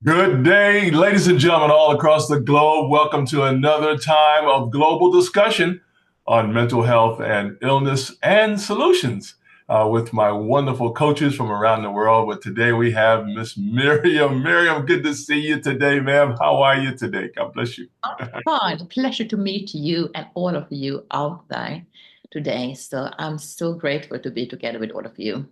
Good day, ladies and gentlemen, all across the globe. Welcome to another time of global discussion on mental health and illness and solutions with my wonderful coaches from around the world. But today we have Miss Miriam. Miriam, good to see you today, ma'am. How are you today? God bless you. Fine. Pleasure to meet you and all of you out there today. So I'm so grateful to be together with all of you.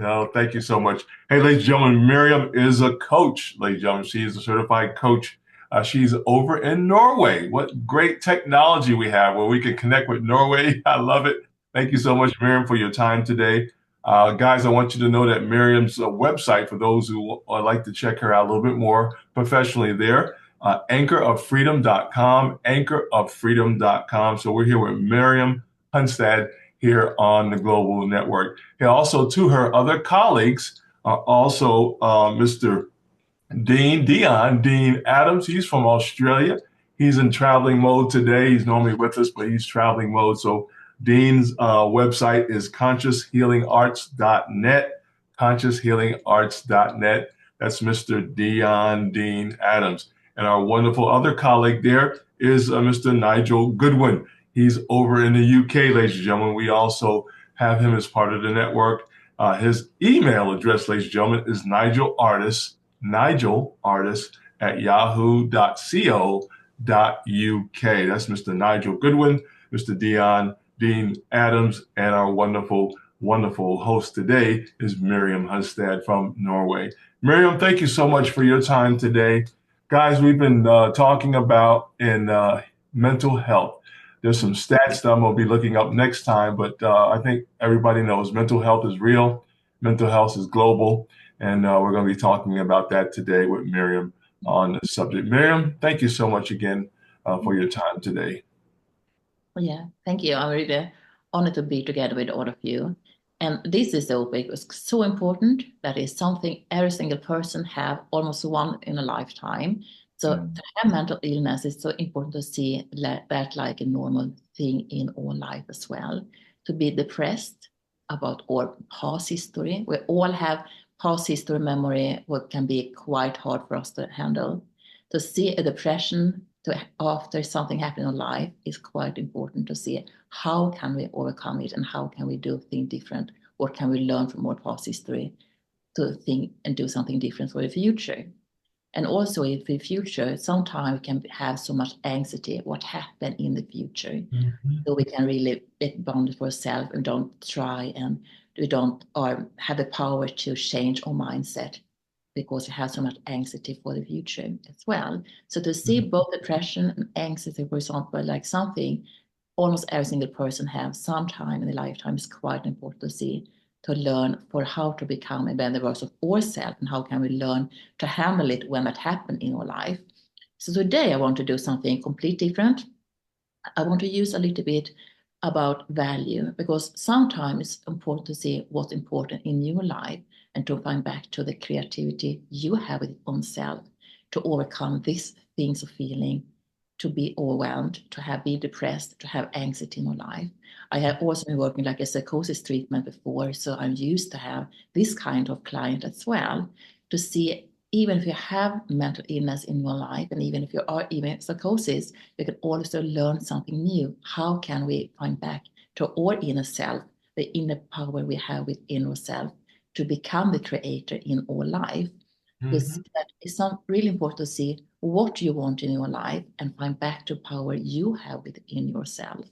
No, thank you so much. Hey, ladies and gentlemen, Miriam is a coach, ladies and gentlemen. She is a certified coach. She's over in Norway. What great technology we have where we can connect with Norway. I love it. Thank you so much, Miriam, for your time today. Guys, I want you to know that Miriam's website, for those who would like to check her out a little bit more professionally there, anchoroffreedom.com, anchoroffreedom.com. So we're here with Miriam Hunstad here on the Global Network. And also to her other colleagues, also Mr. Dean Adams. He's from Australia. He's in traveling mode today. He's normally with us, but he's traveling mode. So Dean's website is conscioushealingarts.net, conscioushealingarts.net. That's Mr. Dean Adams. And our wonderful other colleague there is Mr. Nigel Goodwin. He's over in the UK, ladies and gentlemen. We also have him as part of the network. His email address, ladies and gentlemen, is nigelartist at yahoo.co.uk. That's Mr. Nigel Goodwin, Mr. Dean Adams, and our wonderful host today is Miriam Hunstad from Norway. Miriam, thank you so much for your time today. Guys, we've been talking about in mental health. There's some stats that I'm going to be looking up next time, but I think everybody knows mental health is real, mental health is global, and we're going to be talking about that today with Miriam on this subject. Miriam, thank you so much again for your time today. Yeah, thank you. I'm really honored to be together with all of you. And this is so big, it's so important. That is something every single person have almost one in a lifetime. So Mm. to have mental illness is so important to see that like a normal thing in all life as well. To be depressed about our past history. We all have past history memory, what can be quite hard for us to handle. To see a depression after something happened in life is quite important to see how can we overcome it and how can we do things different. What can we learn from our past history to think and do something different for the future? And also in the future, sometimes we can have so much anxiety, what happened in the future. Mhm. So we can really get bounded for ourselves and don't try and we don't or have the power to change our mindset because we have so much anxiety for the future as well. So to see both depression and anxiety, for example, like something almost every single person has sometime in their lifetime is quite important to see, to learn for how to become a better version of ourselves and how can we learn to handle it when that happens in our life. So today I want to do something completely different. I want to use a little bit about value because sometimes it's important to see what's important in your life and to find back to the creativity you have with oneself to overcome these things of feeling, to be overwhelmed, to have be depressed, to have anxiety in your life. I have also been working like a psychosis treatment before, so I'm used to have this kind of client as well to see even if you have mental illness in your life and even if you are even psychosis, we can also learn something new. How can we find back to our inner self, the inner power we have within ourselves to become the creator in our life? Because Mhm. that is some really important to see what you want in your life and find back to power you have within yourself.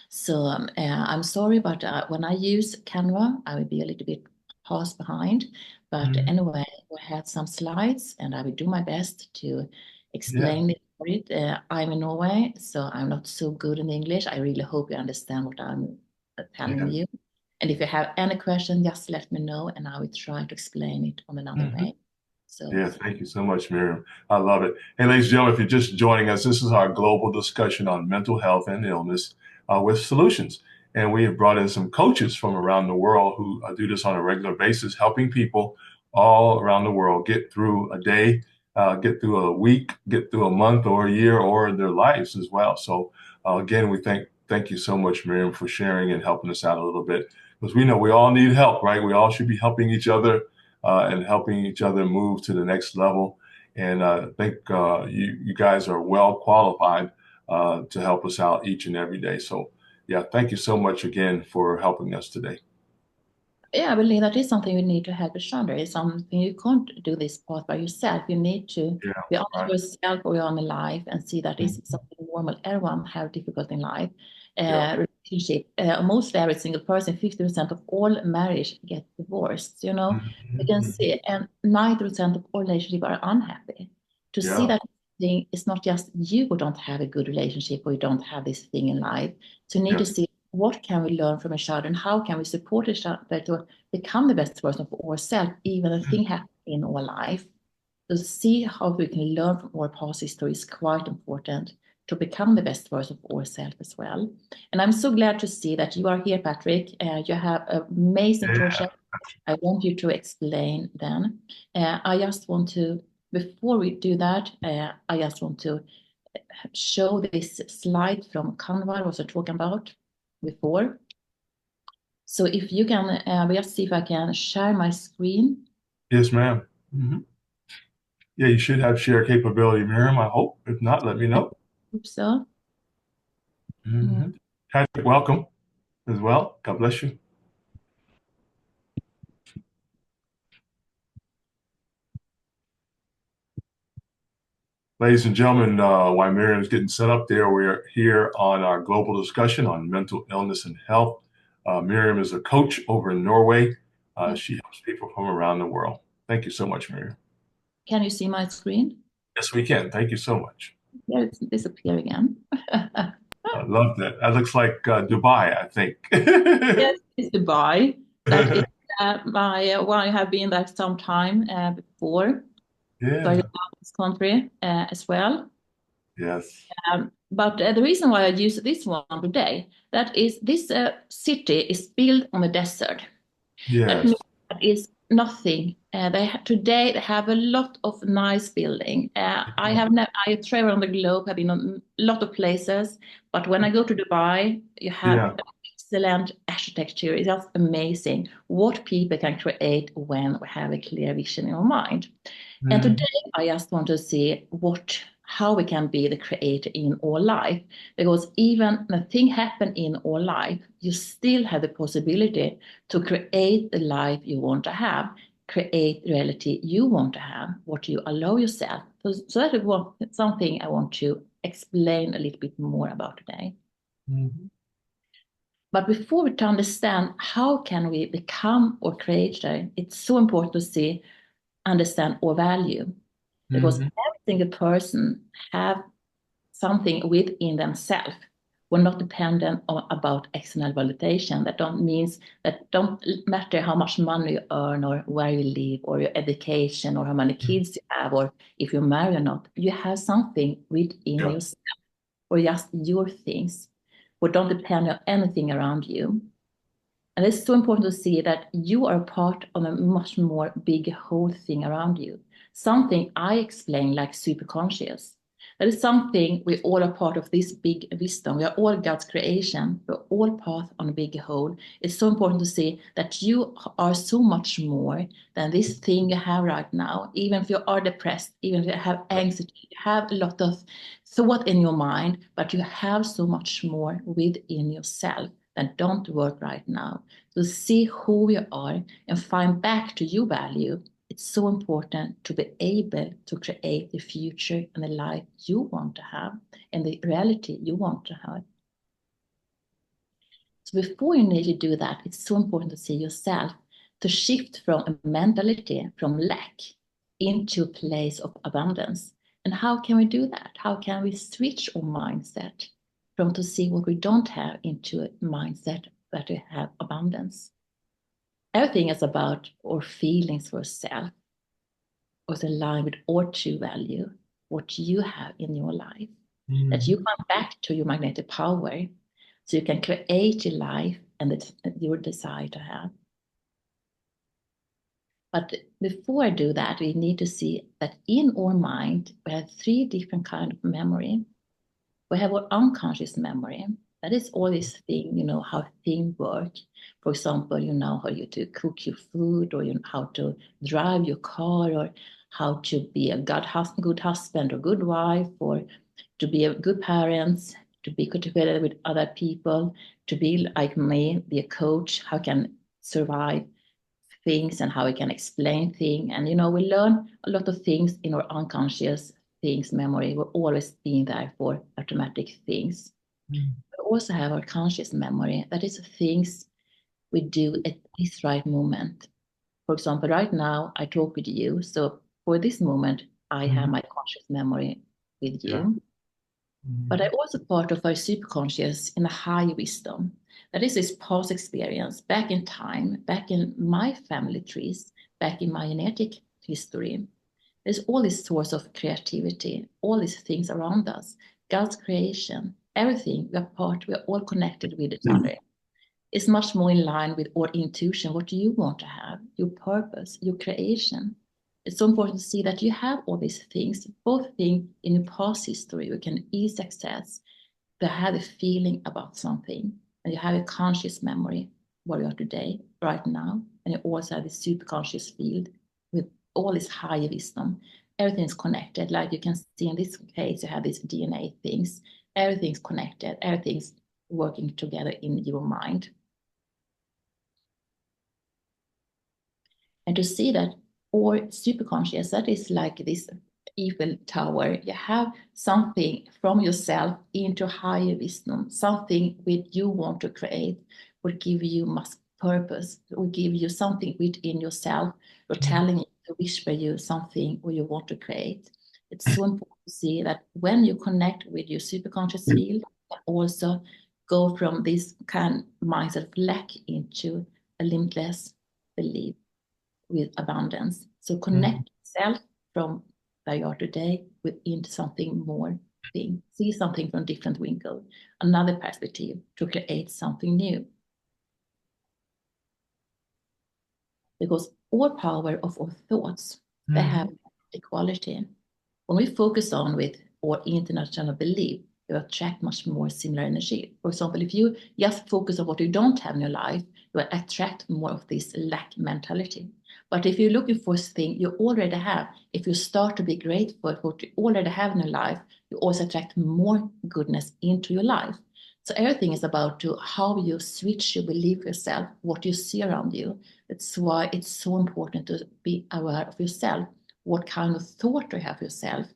So I'm sorry, but when I use Canva, I will be a little bit past behind. But Mhm. anyway, we had some slides, and I will do my best to Yeah, explain it. For it. I'm in Norway, so I'm not so good in English. I really hope you understand what I'm telling yeah. you. And if you have any question, just let me know, and I will try to explain it on another Mhm. way. So Yeah, thank you so much, Miriam. I love it. Hey, ladies and gentlemen, if you're just joining us, this is our global discussion on mental health and illness with solutions. And we have brought in some coaches from around the world who do this on a regular basis, helping people all around the world get through a day, get through a week, get through a month or a year or their lives as well. So again, we thank you so much, Miriam, for sharing and helping us out a little bit because we know we all need help, right? We all should be helping each other and helping each other move to the next level. And I think you guys are well qualified to help us out each and every day. So, yeah, thank you so much again for helping us today. Yeah, I believe that is something you need to help each other. It's something you can't do this part by yourself. You need to Yeah, be honest right. with yourself or your own life and see that it's Mhm. something normal. Everyone have difficult in life. Yeah. Relationship. Mostly every single person, 50% of all marriage get divorced. You can Mhm. see, and 90% of all relationships are unhappy. To see Yeah. that thing, it's not just you who don't have a good relationship or you don't have this thing in life. So you need to Yes. see what can we learn from each other and how can we support each other to become the best version of ourselves, even if things happen in our life. To see how we can learn from our past history is quite important to become the best version of ourselves as well. And I'm so glad to see that you are here, Patrick. You have an amazing Yeah. project. I want you to explain then. I just want to, before we do that, I just want to show this slide from Canva I was talking about before. So if you can, we'll see if I can share my screen. Yes, ma'am. Hmm. Yeah, you should have share capability, Miriam. I hope. If not, let me know. Hope so. Mm. Patrick, welcome as well. God bless you. Ladies and gentlemen, while Miriam's getting set up there, we're here on our global discussion on mental illness and health. Miriam is a coach over in Norway. She helps people from around the world. Thank you so much, Miriam. Can you see my screen? Yes, we can. Thank you so much. Yeah, it's disappear again. I love that. That looks like Dubai, I think. Yes, it's Dubai. That is my well, I have been there some time before. So I Yeah. love this country as well. Yes. But the reason why I use this one today, that is this city is built on the desert. That Yes. means that is nothing. Today they have a lot of nice building. I travel on the globe, have been on a lot of places, but when I go to Dubai, you have Yeah. excellent architecture. It's just amazing what people can create when we have a clear vision in our mind. And Mhm. today I just want to see how we can be the creator in our life. Because even when thing happen in our life, you still have the possibility to create the life you want to have, create the reality you want to have, what you allow yourself. So that is something I want to explain a little bit more about today. Mhm. But before we to understand how can we become or creator, it's so important to see, understand our value. Because Mhm. every single person have something within themselves. We're not dependent on about external validation. That don't matter how much money you earn or where you live or your education or how many kids you have or if you're married or not. You have something within Yeah. yourself or just your things, or don't depend on anything around you. And it's so important to see that you are part of a much more big whole thing around you. Something I explain like superconscious. That is something we all are part of this big wisdom. We are all God's creation. We're all part on a big whole. It's so important to see that you are so much more than this thing you have right now. Even if you are depressed, even if you have anxiety, you have a lot of thought in your mind, but you have so much more within yourself that don't work right now. To see who you are and find back to your value, it's so important to be able to create the future and the life you want to have and the reality you want to have. So before you need to do that, it's so important to see yourself, to shift from a mentality from lack into a place of abundance. And how can we do that? How can we switch our mindset from to see what we don't have into a mindset that we have abundance? Everything is about our feelings for self, or align with our true value, what you have in your life, that you Mhm. come back to your magnetic power so you can create your life and your desire to have. But before I do that, we need to see that in our mind, we have three different kinds of memory. We have our unconscious memory. That is all this thing, how things work. For example, how you to cook your food, or how to drive your car, or how to be a good husband or good wife, or to be a good parents, to be good together with other people, to be like me, be a coach, how can survive things and how we can explain things. And we learn a lot of things in our unconscious things memory. We're always being there for automatic things. Mm. We also have our conscious memory. That is things we do at this right moment. For example, right now I talk with you. So for this moment, I have my conscious memory with Yeah. you. But I also part of our superconscious in a higher wisdom. That is this past experience back in time, back in my family trees, back in my genetic history. There's all this source of creativity, all these things around us, God's creation, everything. We're all connected with each other. It's much more in line with our intuition. What do you want to have? Your purpose, your creation. It's so important to see that you have all these things, both things in your past history you can easily access, to have a feeling about something, and you have a conscious memory where you are today, right now, and you also have a superconscious field with all this higher wisdom. Everything's connected. Like you can see in this case, you have these DNA things. Everything's connected. Everything's working together in your mind. And to see that, or superconscious, that is like this Eiffel Tower. You have something from yourself into higher wisdom, something which you want to create, will give you purpose, will give you something within yourself, or telling you to whisper you something what you want to create. It's so important to see that when you connect with your superconscious field, you also go from this kind of mindset of lack into a limitless belief with abundance. So connect yourself from where you are today into something more thing. See something from a different winkel, another perspective to create something new. Because all power of our thoughts, they have equality. When we focus on with our international belief, you attract much more similar energy. For example, if you just focus on what you don't have in your life, you will attract more of this lack mentality. But if you're looking for things you already have, if you start to be grateful for what you already have in your life, you also attract more goodness into your life. So everything is about how you switch your belief yourself, what you see around you. That's why it's so important to be aware of yourself, what kind of thought you have yourself,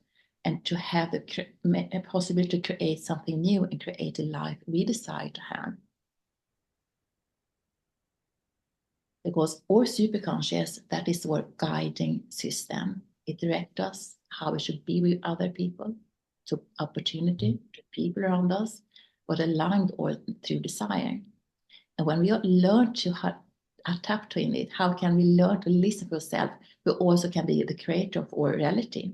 and to have the possibility to create something new and create a life we desire to have. Because our superconscious, that is our guiding system. It directs us how we should be with other people, to opportunity, to people around us, what aligned or through desire. And when we learn to tap to in it, how can we learn to listen to ourselves? We also can be the creator of our reality,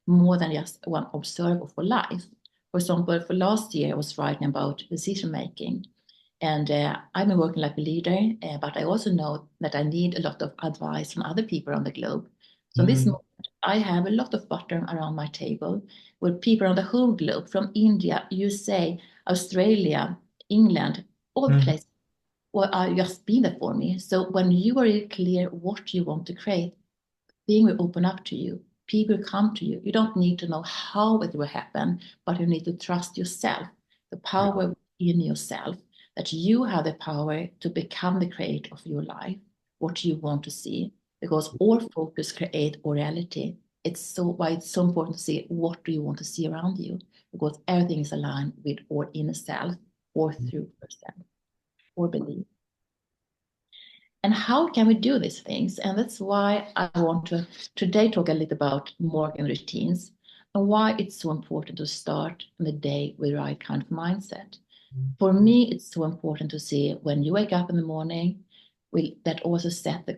more than just one observer of our life. For example, for last year, I was writing about decision making. And I've been working like a leader, but I also know that I need a lot of advice from other people around the globe. So in this moment, I have a lot of butter around my table with people around the whole globe, from India, USA, Australia, England, all places. Well, are just being there for me. So when you are really clear what you want to create, things will open up to you. People come to you. You don't need to know how it will happen, but you need to trust yourself, the power in yourself, that you have the power to become the creator of your life, what you want to see, because all focus create our reality. It's why it's so important to see what do you want to see around you, because everything is aligned with our inner self or through yourself or belief. And how can we do these things? And that's why I want to today talk a little about morning routines and why it's so important to start the day with the right kind of mindset. For me, it's so important to see when you wake up in the morning, that also set the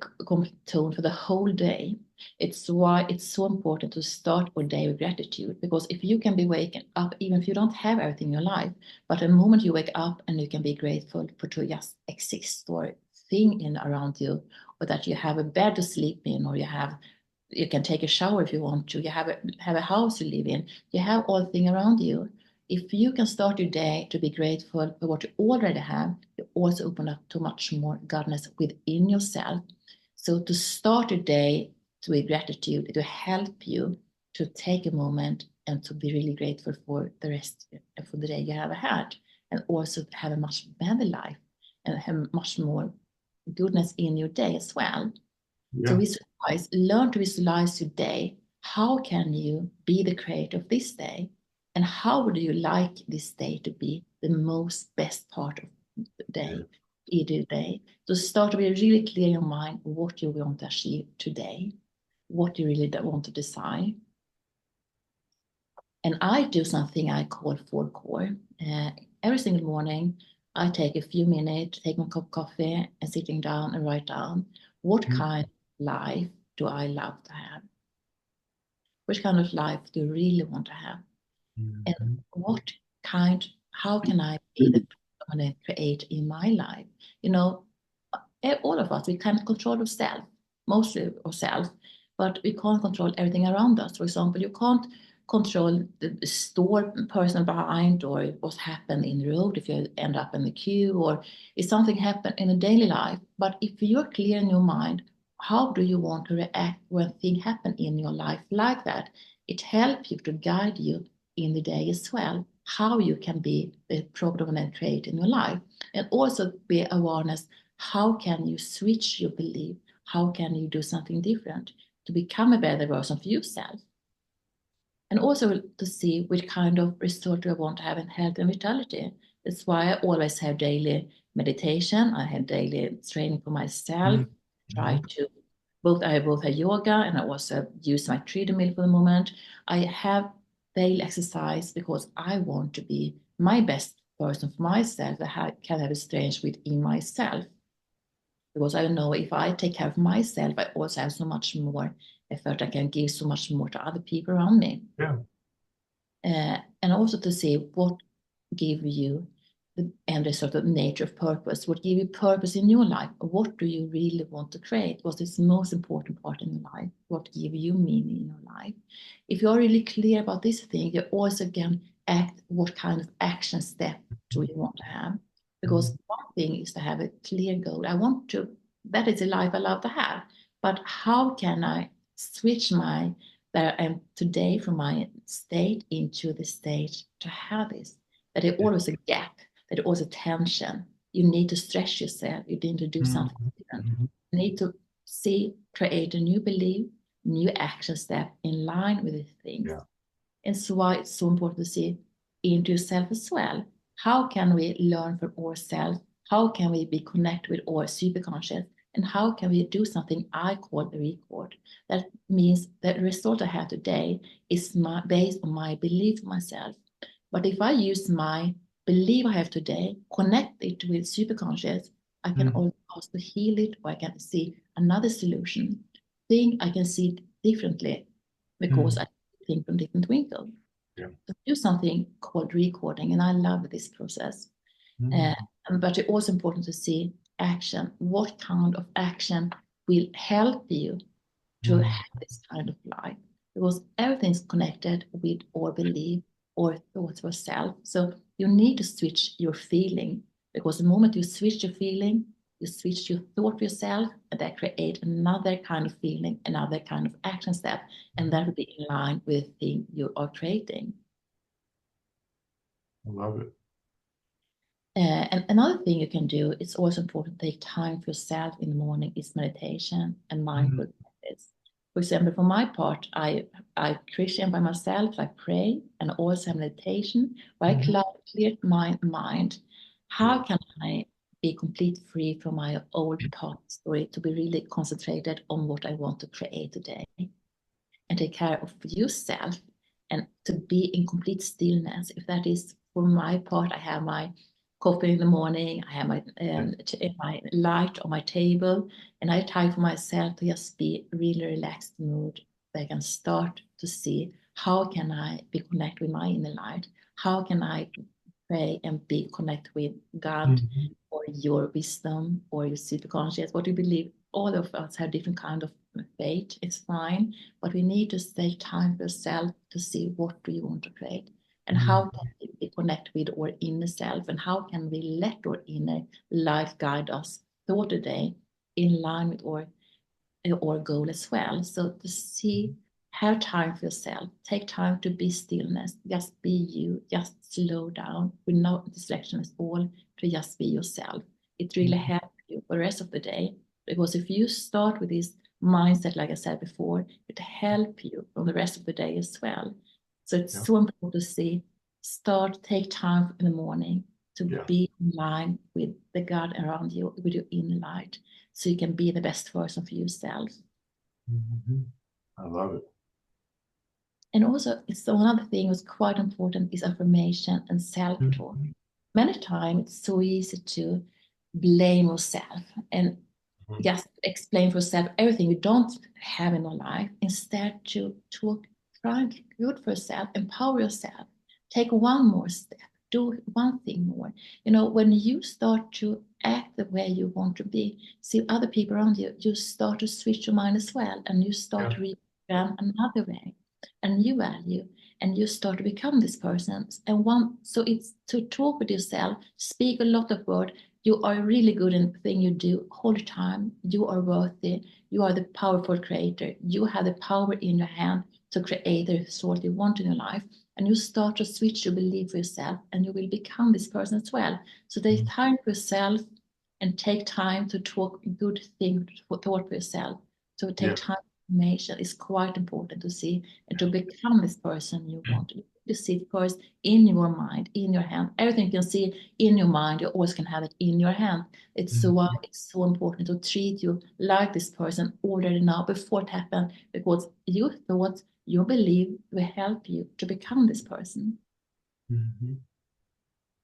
tone for the whole day. It's why it's so important to start our day with gratitude, because if you can be waking up, even if you don't have everything in your life, but the moment you wake up and you can be grateful for to just exist or thing in around you, or that you have a bed to sleep in, or you can take a shower if you want to, you have a house you live in, you have all things around you. If you can start your day to be grateful for what you already have, you also open up to much more goodness within yourself. So to start your day with gratitude, it will help you to take a moment and to be really grateful for the rest for the day you have had, and also have a much better life and have much more goodness in your day as well. So visualize, learn to visualize your day. How can you be the creator of this day? And how would you like this day to be the most best part of the day, either day? So start to be really clear in your mind what you want to achieve today, what you really want to decide. And I do something I call 4 core. Every single morning, I take a few minutes, take my cup of coffee, and sitting down and write down what kind of life do I love to have? Which kind of life do you really want to have? And how can I be the permanent creator in my life? You know, all of us, we can control ourselves, mostly ourselves, but we can't control everything around us. For example, you can't control the store person behind, or what happened in the road if you end up in the queue, or if something happened in a daily life. But if you're clear in your mind, how do you want to react when things happen in your life like that? It helps you to guide you in the day as well, how you can be the predominant trait in your life, and also be awareness. How can you switch your belief? How can you do something different to become a better version of yourself? And also to see which kind of result I want to have in health and vitality. That's why I always have daily meditation. I have daily training for myself. Try to I both have yoga, and I also use my treadmill for the moment. I have daily exercise because I want to be my best person for myself. Can have a strength within myself, because I know if I take care of myself, I also have so much more effort. I can give so much more to other people around me. Yeah. And also to see what give you and the sort of nature of purpose, what give you purpose in your life. What do you really want to create? What is the most important part in your life? What give you meaning in your life? If you're really clear about this thing, you also can act what kind of action step do you want to have. Because one thing is to have a clear goal. That is a life I love to have. But how can I switch my that I am today from my state into the stage to have this? That there always a gap, that there always a tension. You need to stretch yourself. You need to do something different. You need to create a new belief, new action step in line with these things. Yeah. And so why it's so important to see into yourself as well. How can we learn from ourselves? How can we be connected with our superconscious? And how can we do something I call a record? That means that the result I have today is based on my belief in myself. But if I use my belief I have today, connect it with superconscious, I can also heal it, or I can see another solution. I can see it differently because I think from different winkel. Yeah. So do something called recording, and I love this process. But it's also important to see action. What kind of action will help you to have this kind of life? Because everything's connected with our belief or thoughts of self. So you need to switch your feeling, because the moment you switch your feeling, you switch your thought for yourself, and that create another kind of feeling, another kind of action step, and that will be in line with the thing you are creating. I love it. And another thing you can do, it's also important to take time for yourself in the morning, is meditation and mindful practice. For example, for my part, I Christian by myself, I pray, and also have meditation where I clear my mind. How can I be completely free from my old past story to be really concentrated on what I want to create today, and take care of yourself, and to be in complete stillness? If that is for my part, I have my coffee in the morning, I have my light on my table, and I have time for myself to just be really relaxed mood. I can start to see how can I be connected with my inner light, how can I pray and be connected with God, or your wisdom, or your superconscious, what you believe. All of us have different kind of faith. It's fine, but we need to take time for yourself to see what do you want to create, and how can you connect with our inner self, and how can we let our inner life guide us throughout the day in line with our goal as well. So to see, have time for yourself, take time to be stillness, just be you, just slow down with no distraction at all, to just be yourself. It really helps you for the rest of the day, because if you start with this mindset, like I said before, it helps you from the rest of the day as well. So it's so important to see, take time in the morning to be in line with the God around you, with your inner light, so you can be the best version of yourself. I love it. And also, it's one other thing that's quite important is affirmation and self-talk. Many times it's so easy to blame yourself and just explain for yourself everything you don't have in your life, instead to talk, try good for yourself, empower yourself, take one more step, do one thing more. When you start to act the way you want to be, see other people around you, you start to switch your mind as well, and you start to reprogram another way, a new value, and you start to become this person. So it's to talk with yourself, speak a lot of words. You are really good in the thing you do all the time. You are worthy. You are the powerful creator. You have the power in your hand to create the result you want in your life. And you start to switch your belief for yourself, and you will become this person as well. So take time for yourself, and take time to talk good things for yourself. So take time. Information is quite important to see, and to become this person you want to be. You see it first in your mind, in your hand. Everything you can see in your mind, you always can have it in your hand. It's so important to treat you like this person already now, before it happened, because your thoughts, your belief will help you to become this person.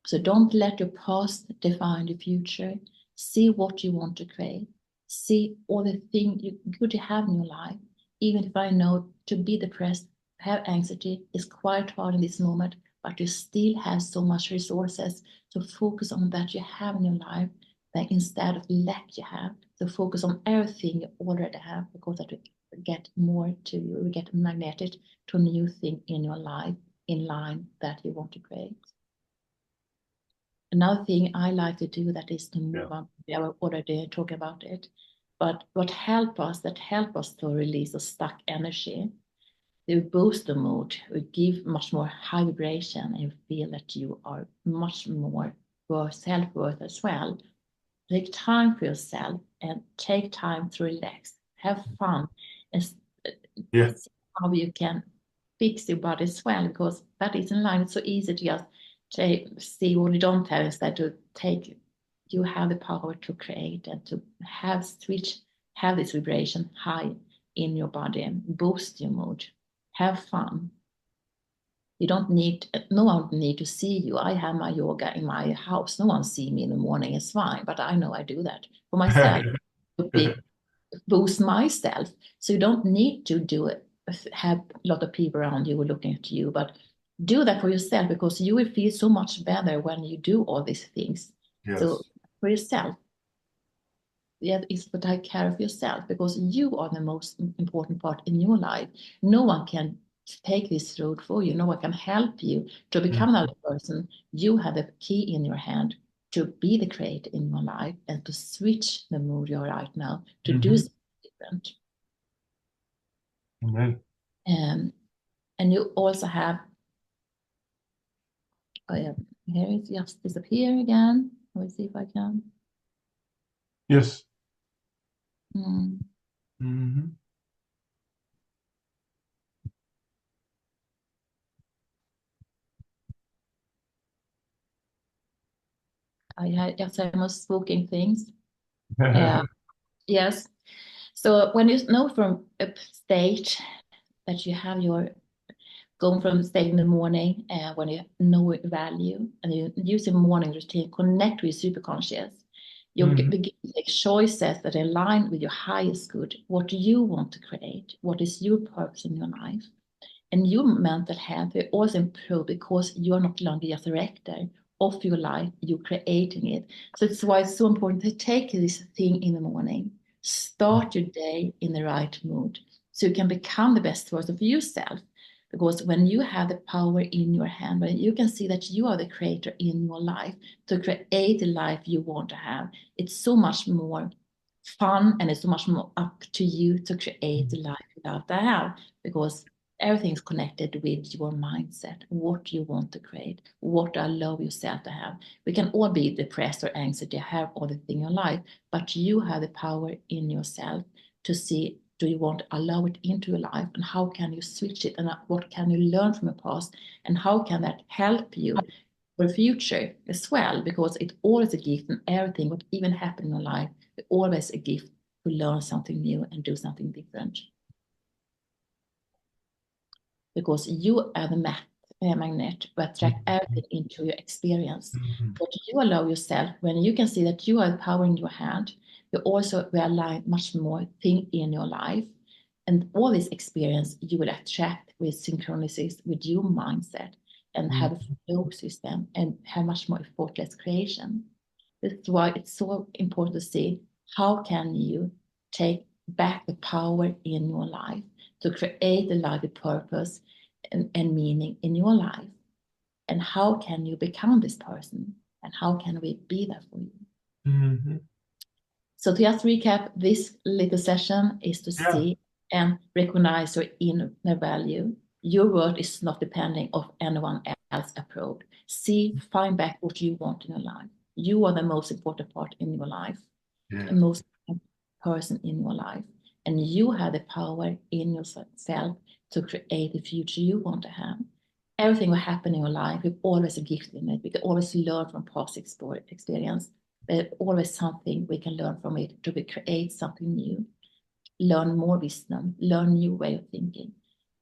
So don't let your past define the future. See what you want to create. See all the things good you have in your life. Even if I know to be depressed, have anxiety is quite hard in this moment, but you still have so much resources to focus on that you have in your life, that instead of lack you have. So focus on everything you already have, because that will get more to you, will get magnetic to a new thing in your life in line that you want to create. Another thing I like to do, that is to move on. We have already talked about it, but what help us to release the stuck energy, they boost the mood, we give much more high vibration, and you feel that you are much more self-worth as well. Take time for yourself, and take time to relax, have fun, and see how you can fix your body as well, because that is in line. It's so easy to just see what you don't have, instead to take, you have the power to create and to have this vibration high in your body, and boost your mood, have fun. No one need to see you. I have my yoga in my house. No one see me in the morning. It's fine, but I know I do that for myself to boost myself. So you don't need to do it, have a lot of people around you looking at you, but do that for yourself, because you will feel so much better when you do all these things. So for yourself, it's to take care of yourself, because you are the most important part in your life. No one can take this road for you. No one can help you to become another person. You have the key in your hand to be the creator in your life, and to switch the mood you're right now, to do something different. Amen. And you also have, here it just disappear again. Let me see if I can. Yes. I just almost spoken things. Yes. So when you know from a stage that you have your going from stage in the morning, when you know value, and you use your morning routine, connect with your superconscious, you begin to make choices that align with your highest good, what you want to create, what is your purpose in your life. And your mental health will also improve, because you are not longer just a rector of your life, you're creating it. So it's why it's so important to take this thing in the morning, start your day in the right mood, so you can become the best version of yourself. Because when you have the power in your hand, when you can see that you are the creator in your life to create the life you want to have, it's so much more fun and it's so much more up to you to create the life you love to have, because everything's connected with your mindset, what you want to create, what you allow yourself to have. We can all be depressed or anxious, have all the things in your life, but you have the power in yourself to see, do you want to allow it into your life, and how can you switch it, and what can you learn from your past, and how can that help you for the future as well, because it's always a gift, and everything what even happened in your life, it's always a gift to learn something new and do something different, because you are the magnet to attract everything into your experience. But you allow yourself, when you can see that you have the power in your hand, you also will align much more thing in your life. And all this experience you will attract with synchronicities with your mindset, and have a flow system and have much more effortless creation. That's why it's so important to see how can you take back the power in your life to create the life with purpose and meaning in your life. And how can you become this person? And how can we be there for you? Mm-hmm. So to just recap, this little session is to Yeah. see and recognize your inner value. Your worth is not depending on anyone else's approach. See, find back what you want in your life. You are the most important part in your life, the Yeah. most important person in your life. And you have the power in yourself to create the future you want to have. Everything will happen in your life. We've always a gift in it. We can always learn from past experience. There's always something we can learn from it to create something new, learn more wisdom, learn new way of thinking.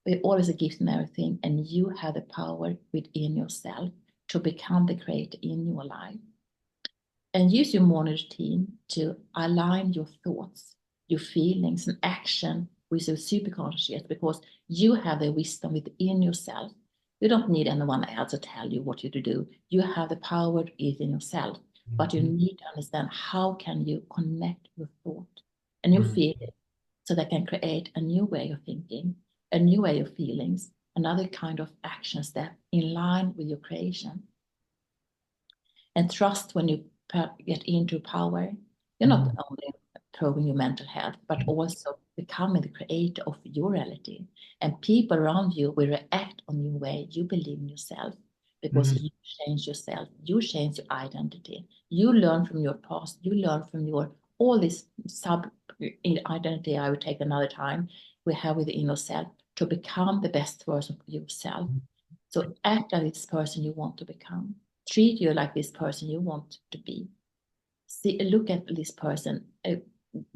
We're always a gift in everything, and you have the power within yourself to become the creator in your life. And use your morning routine to align your thoughts, your feelings, and action with your superconscious, because you have the wisdom within yourself. You don't need anyone else to tell you what you to do. You have the power within yourself, but you need to understand how can you connect your thought and your feeling so that can create a new way of thinking, a new way of feelings, another kind of action step in line with your creation. And trust, when you get into power, you're not only improving your mental health, but also becoming the creator of your reality. And people around you will react on your way you believe in yourself, because you change yourself, you change your identity, you learn from your past, you learn from your all this sub identity. I would take another time we have within yourself to become the best version of yourself. So act like this person you want to become. Treat you like this person you want to be. See, look at this person,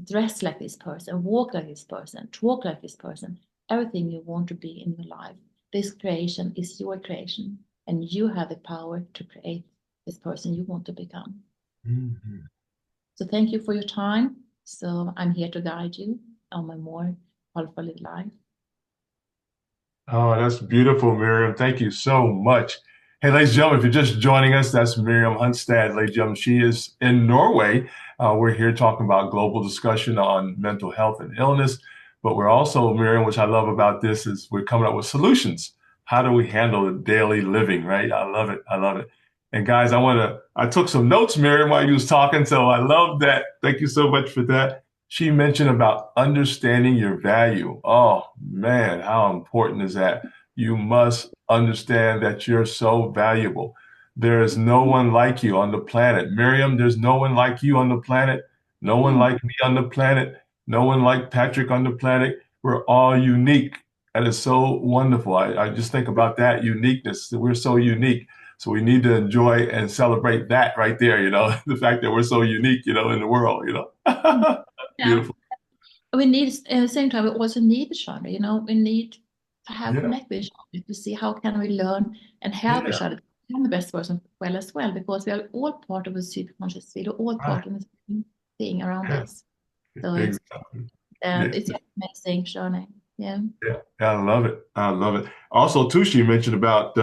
dress like this person, walk like this person, talk like this person. Everything you want to be in your life. This creation is your creation, and you have the power to create this person you want to become. Mm-hmm. So thank you for your time. So I'm here to guide you on my more colorful life. Oh, that's beautiful, Miriam. Thank you so much. Hey, ladies and gentlemen, if you're just joining us, that's Miriam Hunstad. Ladies and gentlemen, she is in Norway. We're here talking about global discussion on mental health and illness. But we're also, Miriam, which I love about this, is we're coming up with solutions. How do we handle the daily living, right? I love it. I love it. And guys, I took some notes, Miriam, while you was talking. So I love that. Thank you so much for that. She mentioned about understanding your value. Oh man, how important is that? You must understand that you're so valuable. There is no one like you on the planet. Miriam, there's no one like you on the planet. No one like me on the planet. No one like Patrick on the planet. We're all unique. That is so wonderful. I just think about that uniqueness. That we're so unique. So we need to enjoy and celebrate that right there, the fact that we're so unique, in the world. Yeah. Beautiful. We need, at the same time, we also need each other. We need to have Yeah. connect with each other to see how can we learn and help Yeah. each other to become the best person as well, because we are all part of a superconscious field, we're all Right. part of the same thing around Yeah. this. So Exactly. Yeah. it's an amazing journey. Yeah. Yeah. I love it. I love it. Also, too, she mentioned about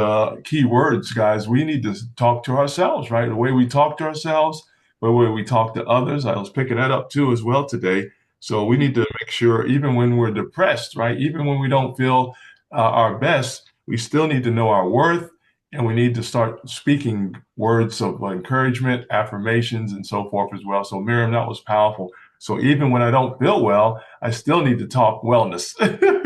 key words, guys. We need to talk to ourselves, right? The way we talk to ourselves, the way we talk to others. I was picking that up too as well today. So we need to make sure, even when we're depressed, right? Even when we don't feel our best, we still need to know our worth, and we need to start speaking words of encouragement, affirmations, and so forth as well. So, Miriam, that was powerful. So even when I don't feel well, I still need to talk wellness.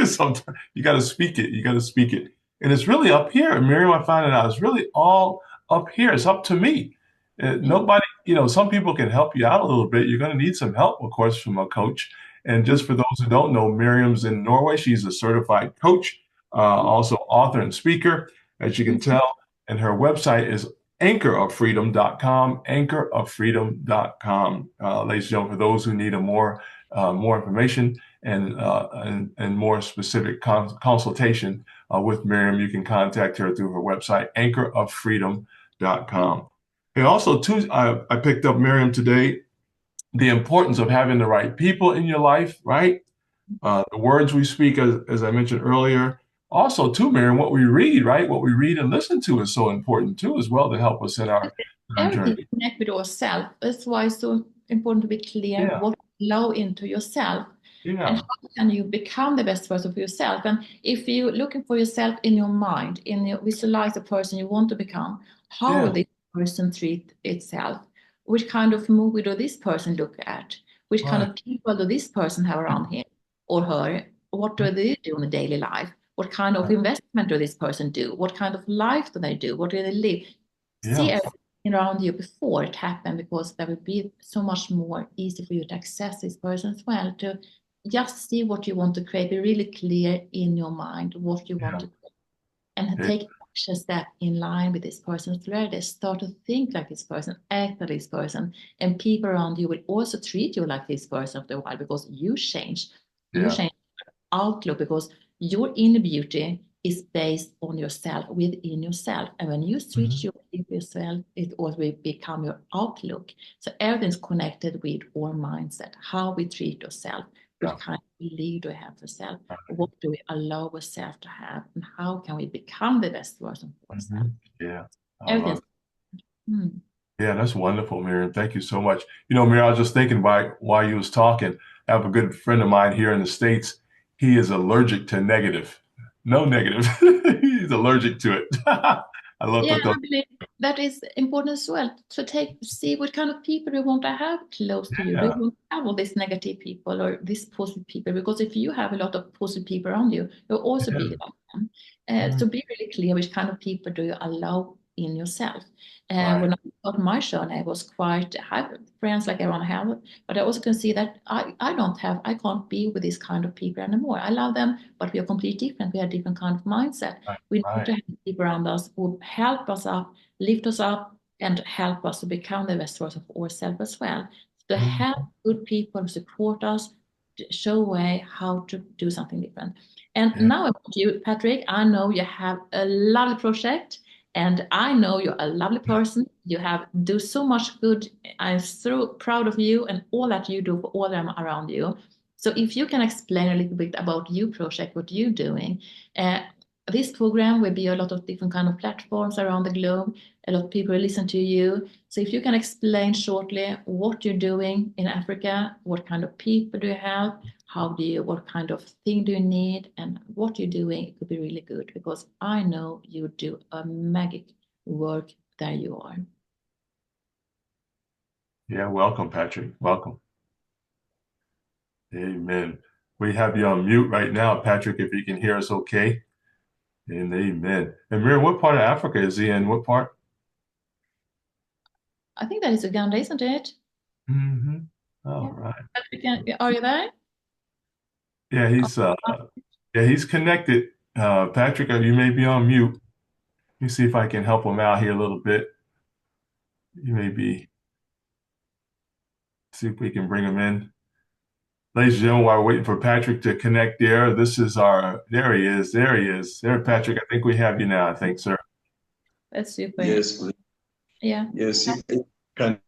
Sometimes you got to speak it. You got to speak it. And it's really up here. Miriam, I found it out. It's really all up here. It's up to me. Nobody, some people can help you out a little bit. You're going to need some help, of course, from a coach. And just for those who don't know, Miriam's in Norway. She's a certified coach, also author and speaker, as you can tell. And her website is anchoroffreedom.com, anchoroffreedom.com. Ladies and gentlemen, for those who need more information and more specific consultation with Miriam, you can contact her through her website, anchoroffreedom.com. And also, too, I picked up, Miriam, today, the importance of having the right people in your life, right? The words we speak, as I mentioned earlier. Also, too, Miriam, what we read, right? What we read and listen to is so important, too, as well, to help us in our Everything journey. connect with yourself. That's why it's so important to be clear Yeah, what you allow into yourself and yeah, how can you become the best version of yourself. And if you're looking for yourself in your mind, visualize the person you want to become, how will yeah, this person treat itself? Which kind of movie do this person look at? Which kind right. of people do this person have around him or her? What do they do in the daily life? What kind of Right. investment do this person do? What kind of life do they do? What do they live? See Yeah, everything around you before it happened, because that would be so much more easy for you to access this person as well, to just see what you want to create, be really clear in your mind what you want yeah, to create, and yeah, take action step in line with this person. Already start to think like this person, act like this person, and people around you will also treat you like this person after a while, because you yeah. change outlook, because your inner beauty is based on yourself, within yourself. And when you switch Mhm. your yourself, it also will become your outlook. So everything's connected with our mindset, how we treat ourselves, Yeah, which kind of belief do we have for self, what do we allow ourselves to have, and how can we become the best version for ourselves. yeah. I love Everything's it. hmm. Yeah, that's wonderful, Miriam. Thank you so much. Miriam, I was just thinking while you was talking, I have a good friend of mine here in the States. He is allergic to negative. No negative. He's allergic to it. I love Yeah, to talk. I believe that is important as well. To see what kind of people you want to have close to you. Do you Yeah, want to have all these negative people or these positive people? Because if you have a lot of positive people around you, you'll also be yeah. like them. Mhm. So be really clear which kind of people do you allow in yourself. Right, When I got my journey, I was quite, I have friends like everyone have, but I also can see that I can't be with this kind of people anymore. I love them, but we are completely different. We have different kind of mindset. right, We need right. to have people around us who help us up, lift us up, and help us to become the best version of ourselves as well. To have Mhm. good people who support us, to show way how to do something different. And Yeah, now about you, Patrick, I know you have a lovely project, and I know you're a lovely person. You have do so much good. I'm so proud of you and all that you do for all them around you. So if you can explain a little bit about your project, what you're doing, uh, this program will be a lot of different kind of platforms around the globe. A lot of people listen to you. So if you can explain shortly what you're doing in Africa, what kind of people do you have, what kind of thing do you need, and what you're doing, it could be really good, because I know you do a magic work. There you are. yeah. Welcome, Patrick. Welcome. Amen. We have you on mute right now, Patrick, if you can hear us okay. And amen. And Miriam, what part of Africa is he in? What part? I think that is Uganda, isn't it? All Yeah. right. Patrick, are you there? Yeah, he's connected. Patrick, you may be on mute. Let me see if I can help him out here a little bit. You may be, see if we can bring him in. Ladies and gentlemen, while we're waiting for Patrick to connect there, there he is. There he is. There, Patrick, I think we have you now, I think, sir. That's super. Yes, please. Yeah. Yes, if I can.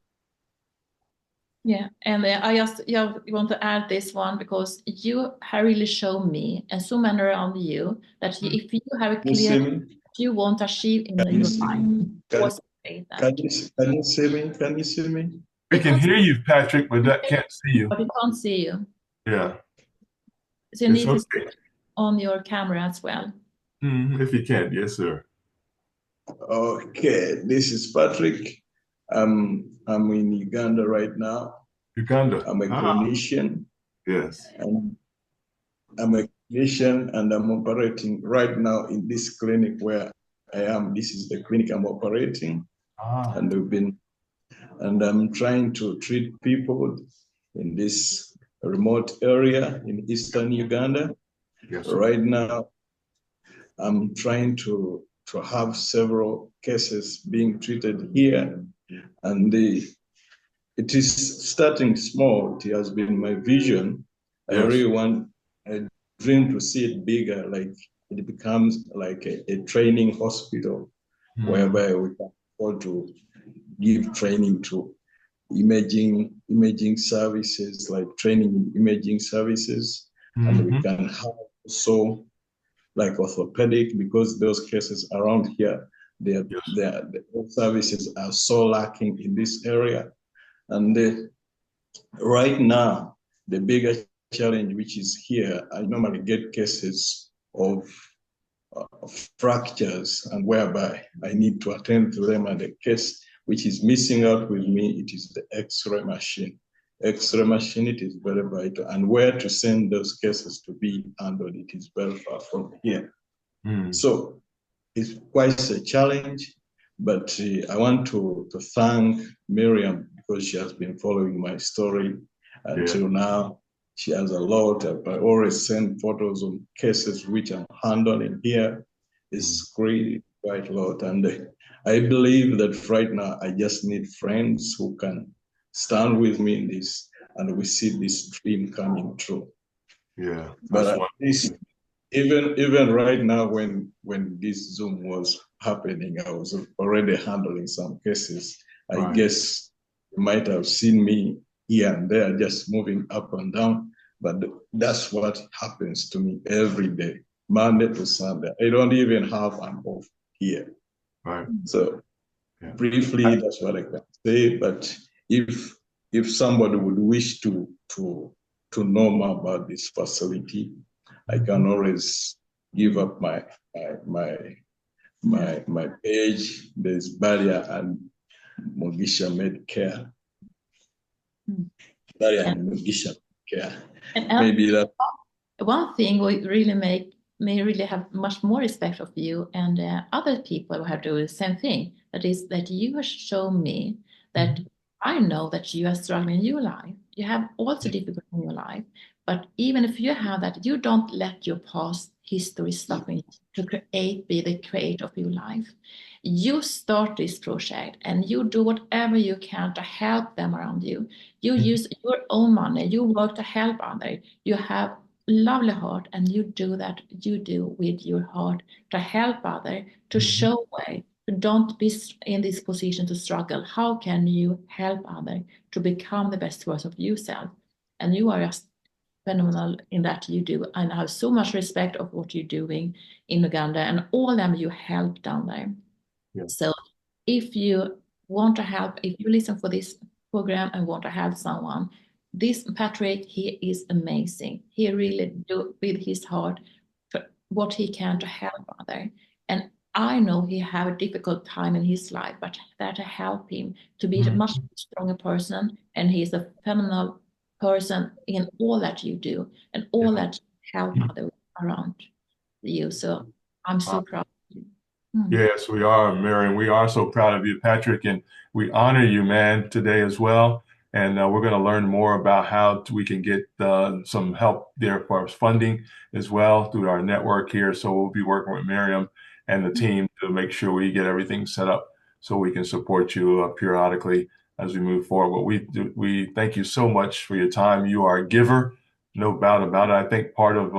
Yeah, and I just want to add this one, because you have really shown me and so many around you that if you have a You clear see what me? you want to achieve in Can you your see life, me? also say that. Can you see me? Can you see me? We We can can't see hear you, Patrick, but you, that can't see you. but we can't see you. Yeah, So you it's need to switch okay. on your camera as well. If you can, yes, sir. Okay, this is Patrick. I'm in Uganda right now. Uganda. I'm a Ah, clinician, yes. and I'm a clinician, and I'm operating right now in this clinic where I am. This is the clinic I'm operating, Ah, and I'm trying to treat people in this remote area in eastern Uganda. yes, sir. Right now, I'm trying to have several cases being treated here, and it is starting small. It has been my vision. I Yes. really want a dream to see it bigger, like it becomes like a training hospital Mm, whereby we can afford to give training to imaging services, like training in imaging services, and we hmm. can have also like orthopedic, because those cases around here, Yes. the services are so lacking in this area. And right now, the biggest challenge which is here, I normally get cases of fractures, and whereby I need to attend to them. And the case which is missing out with me, it is the X-ray machine. X-ray machine, it is very vital. And where to send those cases to be handled, it is very far from here. Mm, So it's quite a challenge, but I want to thank Miriam because she has been following my story yeah. until now. She has a lot. I always send photos of cases which I'm handling here. Mm, It's great, quite a lot. And I believe that right now I just need friends who can stand with me in this, and we see this dream coming true. yeah. But That's at one. least even right now, when this Zoom was happening, I was already handling some cases. I Right. guess you might have seen me here and there just moving up and down, but that's what happens to me every day, Monday to Sunday. I don't even have an off here. Right. So Yeah. briefly, that's what I can say. But if if somebody would wish to know more about this facility, I Mhm. can always give up my my page. There's Barrier and Mogisha Medcare. Mm. Barrier And, and Mogisha Care. and Maybe that. one thing would really make me really have much more respect of you and other people who have to do the same thing. That is that you have shown me that Mhm. I know that you are struggling in your life. You have also difficulty in your life, but even if you have that, you don't let your past history stop you to be the creator of your life. You start this project and you do whatever you can to help them around you. You Mhm. use your own money. You work to help others. You have lovely heart, and you do that, you do with your heart to help others, to Mhm. show way, to don't be in this position to struggle. How can you help others to become the best version of yourself? And you are just phenomenal in that you do, and I have so much respect of what you're doing in Uganda and all them you help down there. Yeah. So if you want to help, if you listen for this program and want to help someone, this Patrick, he is amazing. He really do with his heart what he can to help other. And I know he have a difficult time in his life, but that help him to be a Mhm. much stronger person. And he is a phenomenal person in all that you do and all Yeah. that help others around you. So I'm so Uh, proud of you. Mm. yes, we are, Miriam. We are so proud of you, Patrick, and we honor you, man, today as well. And we're going to learn more about how we can get some help there for funding as well through our network here. So we'll be working with Miriam and the team to make sure we get everything set up so we can support you periodically as we move forward. But we thank you so much for your time. You are a giver, no doubt about it. I think part of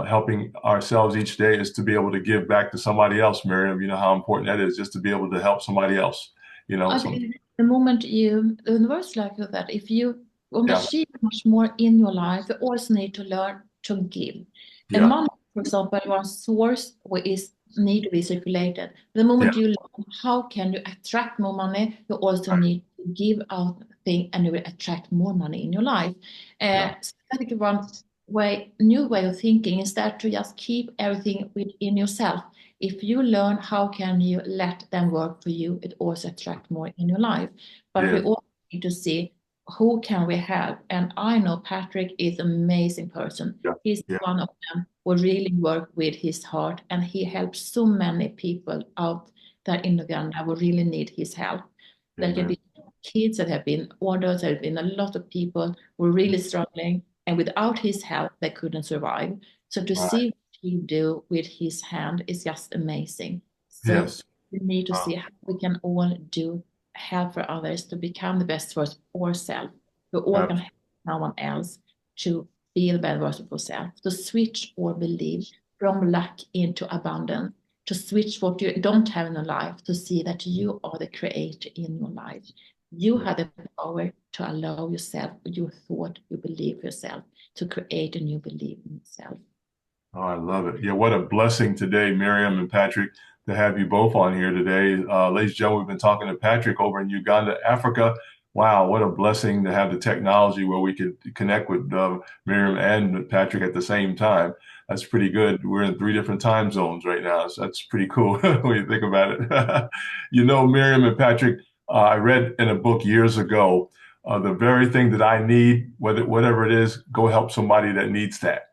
helping ourselves each day is to be able to give back to somebody else, Miriam. You know how important that is, just to be able to help somebody else. You know, I some believe the moment you, the universe like that, if you want to yeah, achieve much more in your life, you also need to learn to give. And yeah, money, for example, one source is need to be circulated. The yeah, moment you learn how can you attract more money, you also need to give out thing and you will attract more money in your life. yeah, So I think one new way of thinking instead to just keep everything within yourself. If you learn how can you let them work for you, it also attract more in your life. But we Yeah. also need to see who can we help. And I know Patrick is an amazing person. Yeah. He's Yeah. one of them who really work with his heart, and he helps so many people out there in Uganda who really need his help. There can Amen. be kids that have been ordered, there have been a lot of people who are really struggling, and without his help, they couldn't survive. So to Right. see what he do with his hand is just amazing. So Yes. we need to Wow. see how we can all do help for others to become the best version of ourselves. We all can help someone else to be the best version of ourselves, to switch or believe from lack into abundance, to switch what you don't have in your life, to see that you are the creator in your life. You have the power to allow yourself, your thought, you believe yourself, to create a new belief in yourself. Oh, I love it. Yeah, what a blessing today, Miriam and Patrick, to have you both on here today. Ladies and gentlemen, we've been talking to Patrick over in Uganda, Africa. Wow, what a blessing to have the technology where we could connect with Miriam and Patrick at the same time. That's pretty good. We're in 3 different time zones right now, so that's pretty cool when you think about it. You know, Miriam and Patrick, I read in a book years ago, the very thing that I need, whatever it is, go help somebody that needs that.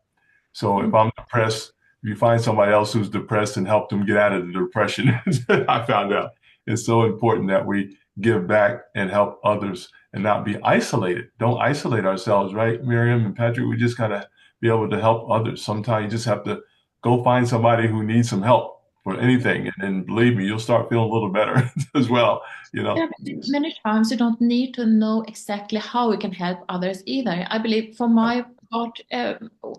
So if I'm depressed, if you find somebody else who's depressed and help them get out of the depression, I found out it's so important that we give back and help others and not be isolated. Don't isolate ourselves, right, Miriam and Patrick? We just gotta be able to help others. Sometimes you just have to go find somebody who needs some help for anything, and then believe me, you'll start feeling a little better as well. You Yeah, know. but many times you don't need to know exactly how you can help others either. I believe for my part,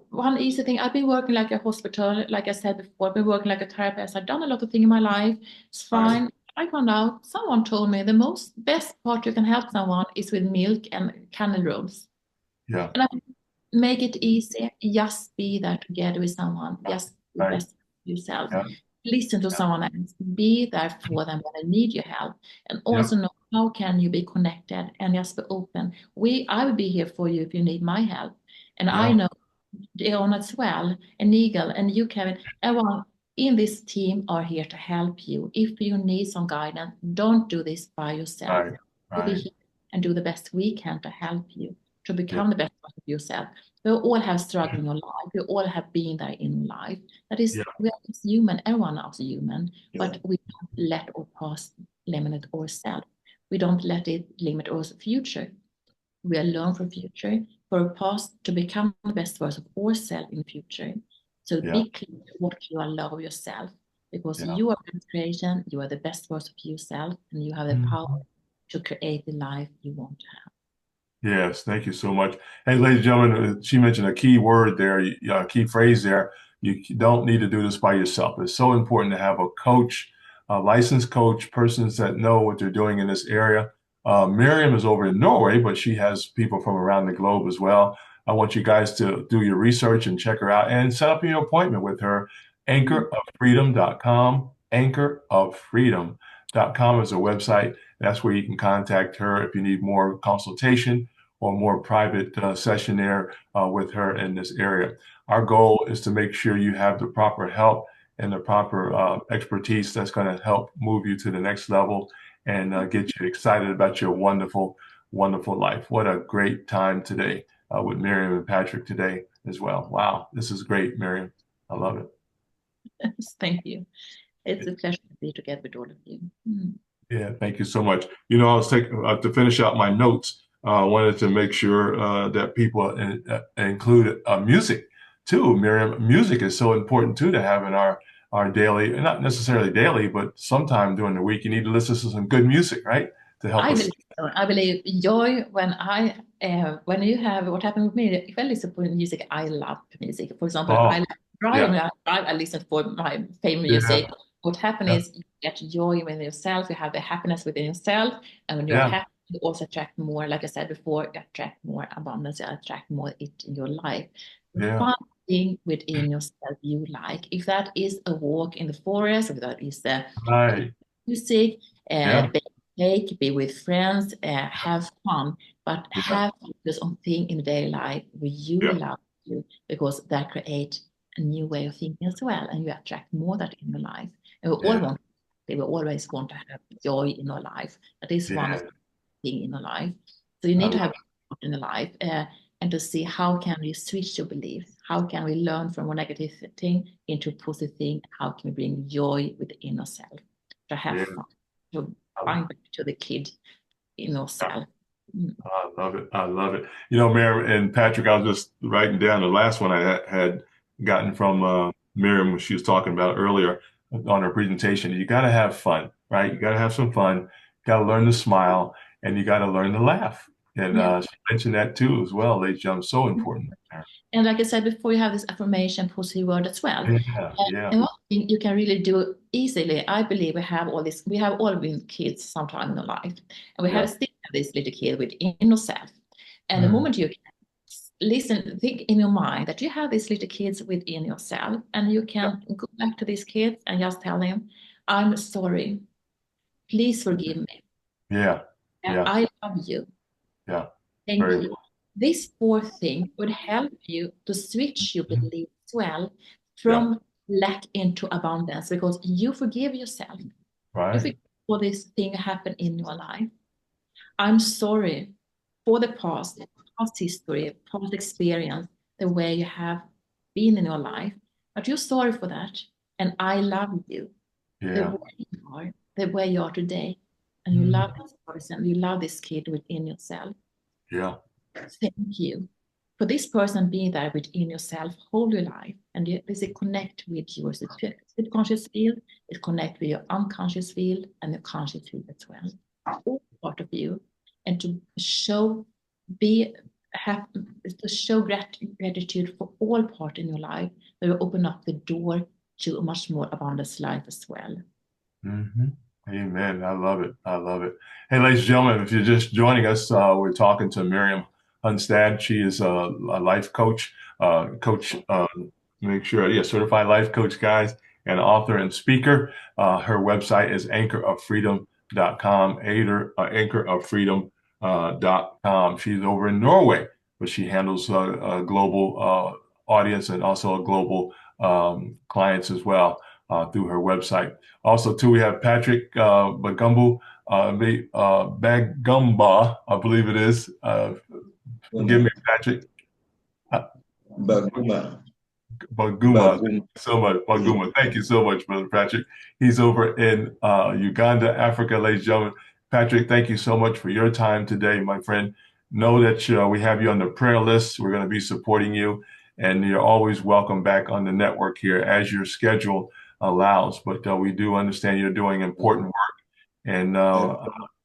one easy thing, I've been working like a hospital, like I said before, I've been working like a therapist. I've done a lot of things in my life. It's Right. fine. I found out, someone told me the most best part you can help someone is with milk and candle rooms. Yeah. And I make it easy. Just be there together with someone. Just be the Right. best of yourself. Yeah. Listen to Yeah. someone else. Be there for them when they need your help. And Yep. also know how can you be connected and just be open. I will be here for you if you need my help. And I Yeah. know Dion as well, and Eagle, and you, Kevin, everyone in this team are here to help you. If you need some guidance, don't do this by yourself. Right. We'll be Right. here and do the best we can to help you to Yeah. become the best part of yourself. We all have struggled in your life. We all have been there in life. That is, Yeah. we are just human. Everyone is human, Yeah. but we don't let our past limit ourselves. We don't let it limit our future. We learn from future for our past to become the best version of ourselves in the future. So Yeah. be clear what you allow yourself, because Yeah. you are God's creation, you are the best version of yourself, and you have the power Mhm. to create the life you want to have. Yes, thank you so much. Hey, ladies and gentlemen, she mentioned a key word there, a key phrase there. You don't need to do this by yourself. It's so important to have a coach, a licensed coach, persons that know what they're doing in this area. Miriam is over in Norway, but she has people from around the globe as well. I want you guys to do your research and check her out and set up your appointment with her. Anchoroffreedom.com. Anchoroffreedom.com is a website. That's where you can contact her if you need more consultation or more private session there with her in this area. Our goal is to make sure you have the proper help and the proper expertise that's going to help move you to the next level and get you excited about your wonderful, wonderful life. What a great time today with Miriam and Patrick today as well. Wow, this is great, Miriam. I love it. Thank you. It's a pleasure to be together with all of you. Yeah, thank you so much. You know, I was taking to finish out my notes. I wanted to make sure that people include music too. Miriam, music is so important too to have in our daily, not necessarily daily, but sometime during the week. You need to listen to some good music, right, to help I us. believe so. I believe joy when you have what happened with me. If I listen to music, I love music. For example, Oh, I like driving. yeah, When I listen for my favorite yeah, music. What happens yeah, is you get joy within yourself. You have the happiness within yourself, and when you're yeah, happy, you also attract more. Like I said before, you attract more abundance. You attract more it in your life. yeah, Find thing within yourself you like. If that is a walk in the forest, if that is the right, music, yeah, bake, be with friends, have fun, but yeah, have focus on things in daily life where you yeah, love you, because that creates a new way of thinking as well, and you attract more that in your life. And we always want to have joy in our life. That is one of the things in our life. So you need to have joy in your life, and to see how can we switch your beliefs, how can we learn from a negative thing into a positive thing, how can we bring joy within ourselves, to have fun, to find back to the kid in ourselves. I love it. I love it. You know, Miriam and Patrick, I was just writing down the last one I had gotten from Miriam, when she was talking about earlier on her presentation. You got to have fun, right? You got to have some fun. Got to learn to smile, and you got to learn to laugh. And she mentioned that too as well, ladies and gentlemen. So important. And like I said before, you have this affirmation, positive word as well. And one thing you can really do easily, I believe we have all been kids sometime in our life. And we have still have this little kid within yourself. And the moment you can think in your mind that you have these little kids within yourself, and you can go back to these kids and just tell them, I'm sorry. Please forgive me. I love you. Thank you. This fourth thing would help you to switch your belief as well from lack into abundance, because you forgive yourself. You forgive all this thing happen in your life. I'm sorry for the past history, past experience, the way you have been in your life, but you're sorry for that. And I love you the way you are today. And you love this person, you love this kid within yourself. Thank you for this person being there within yourself whole your life, and there's a connect with your subconscious field, it connect with your unconscious field and your conscious field as well, all part of you, and to show gratitude for all part in your life, that will open up the door to a much more abundant life as well. Amen. I love it. I love it. Hey, ladies and gentlemen, if you're just joining us, we're talking to Miriam Hunstad. She is a life coach, certified life coach, guys, and author and speaker. Her website is anchoroffreedom.com, anchoroffreedom.com. She's over in Norway, but she handles a global audience and also a global clients as well through her website. Also, too, we have Patrick Bagumba, I believe it is. Forgive me, Patrick. Baguma. So much. Baguma. Thank you so much, Brother Patrick. He's over in Uganda, Africa, ladies and gentlemen. Patrick, thank you so much for your time today, my friend. Know that we have you on the prayer list. We're going to be supporting you, and you're always welcome back on the network here as your schedule allows. But we do understand you're doing important work, and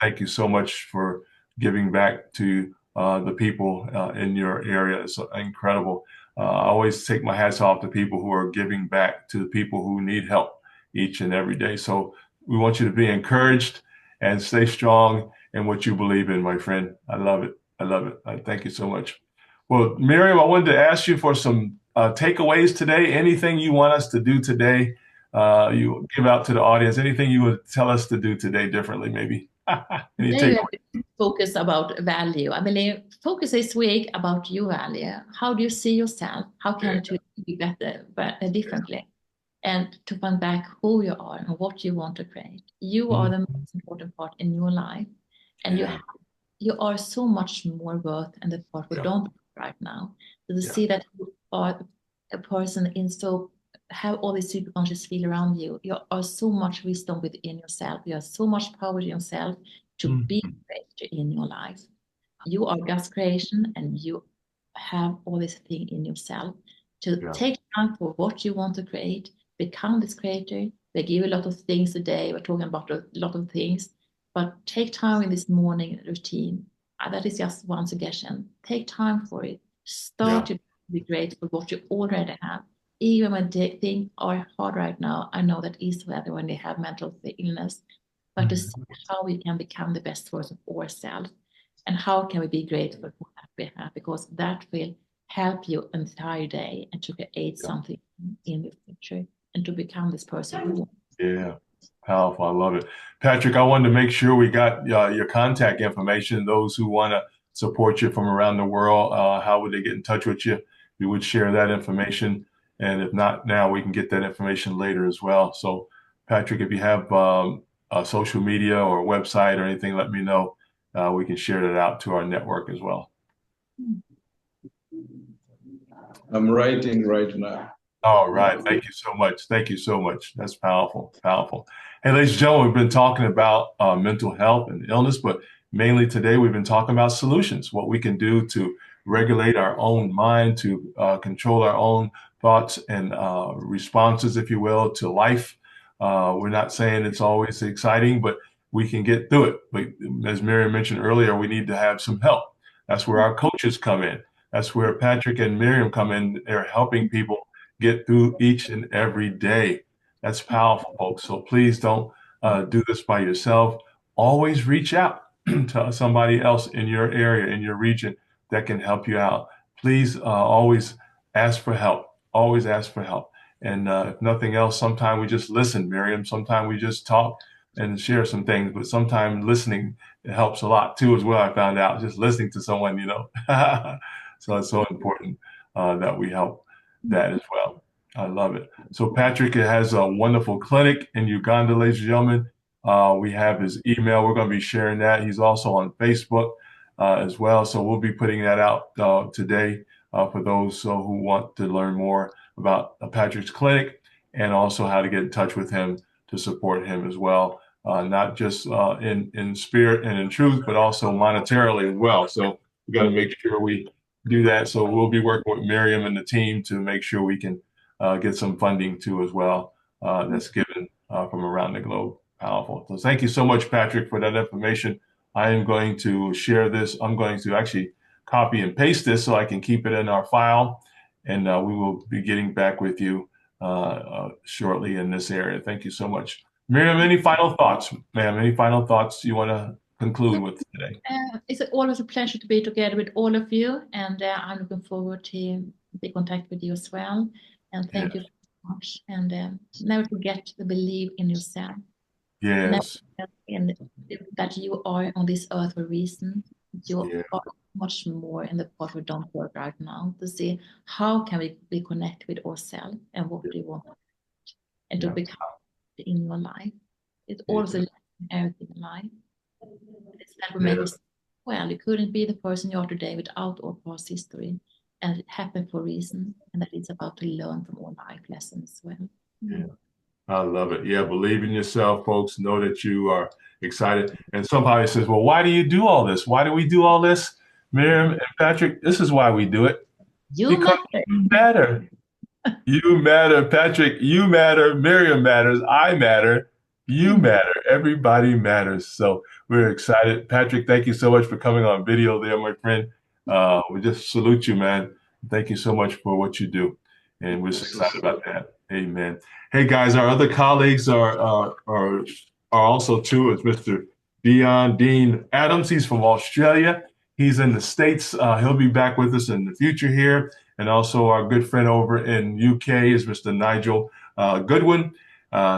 thank you so much for giving back to the people in your area. It's incredible. I always take my hats off to people who are giving back to the people who need help each and every day. So we want you to be encouraged and stay strong in what you believe in, my friend. I love it. I love it. Thank you so much. Well, Miriam, I wanted to ask you for some takeaways today. Anything you want us to do today, you give out to the audience, anything you would tell us to do today differently, maybe? Focus about value. I believe focus this week about your value. How do you see yourself? How can you be better, differently? And to find back who you are and what you want to create. You are the most important part in your life, and you are so much more worth than the part we don't right now. So to see that you are a person have all this superconscious feel around you. You are so much wisdom within yourself. You have so much power in yourself to be great in your life. You are God's creation, and you have all this thing in yourself to take time for what you want to create, become this creator. They give you a lot of things today. We're talking about a lot of things, but take time in this morning routine. That is just one suggestion. Take time for it. Start to be grateful for what you already have. Even when things are hard right now, I know that is whether when they have mental illness, but to see how we can become the best version of ourselves, and how can we be grateful for that we have, because that will help you an entire day and to create something in the future and to become this person. Powerful. I love it. Patrick, I wanted to make sure we got your contact information. Those who want to support you from around the world, how would they get in touch with you? you would share that information. And if not now, we can get that information later as well. So, Patrick, if you have a social media or a website or anything, let me know. We can share that out to our network as well. I'm writing right now. All right. Thank you so much. Thank you so much. That's powerful. Powerful. Hey, ladies and gentlemen, we've been talking about mental health and illness, but mainly today we've been talking about solutions, what we can do to regulate our own mind, to control our own thoughts and responses, if you will, to life. We're not saying it's always exciting, but we can get through it. But as Miriam mentioned earlier, we need to have some help. That's where our coaches come in. That's where Patrick and Miriam come in. They're helping people get through each and every day. That's powerful, folks. So please don't do this by yourself. Always reach out to somebody else in your area, in your region that can help you out. Please always ask for help. Always ask for help. And if nothing else, sometimes we just listen, Miriam. Sometimes we just talk and share some things, but sometimes listening it helps a lot too, as well. I found out just listening to someone, So it's so important that we help that as well. I love it. So Patrick has a wonderful clinic in Uganda, ladies and gentlemen. We have his email. We're going to be sharing that. He's also on Facebook as well. So we'll be putting that out today for those who want to learn more about Patrick's clinic and also how to get in touch with him to support him as well. Not just in spirit and in truth, but also monetarily as well. So we got to make sure we do that. So we'll be working with Miriam and the team to make sure we can get some funding too as well that's given from around the globe. Powerful. So thank you so much, Patrick, for that information. I am going to share this. I'm going to actually copy and paste this so I can keep it in our file. And we will be getting back with you shortly in this area. Thank you so much. Miriam, any final thoughts, ma'am? Any final thoughts you want to conclude with today? It's always a pleasure to be together with all of you, and I'm looking forward to be in contact with you as well. And thank you so much. And never forget to believe in yourself. Yes. And that you are on this earth for a reason. You are much more in the part we don't work right now to see how can we be connected with ourselves and what we want and to become in your life. It's also everything in life. It's that we make us well. You couldn't be the person you are today without our past history, and it happened for a reason, and that it's about to learn from all life lessons as well. Yeah. I love it. Yeah, believe in yourself, folks. Know that you are excited. And somebody says, well, why do you do all this? Why do we do all this? Miriam and Patrick, this is why we do it. Because you matter. You matter, Patrick. You matter. Miriam matters. I matter. You matter. Everybody matters. So we're excited. Patrick, thank you so much for coming on video there, my friend. We just salute you, man. Thank you so much for what you do. And we're excited about that. Amen. Hey, guys, our other colleagues are also too. It's Mr. Dean Adams. He's from Australia. He's in the States. He'll be back with us in the future here. And also our good friend over in UK is Mr. Nigel Goodwin.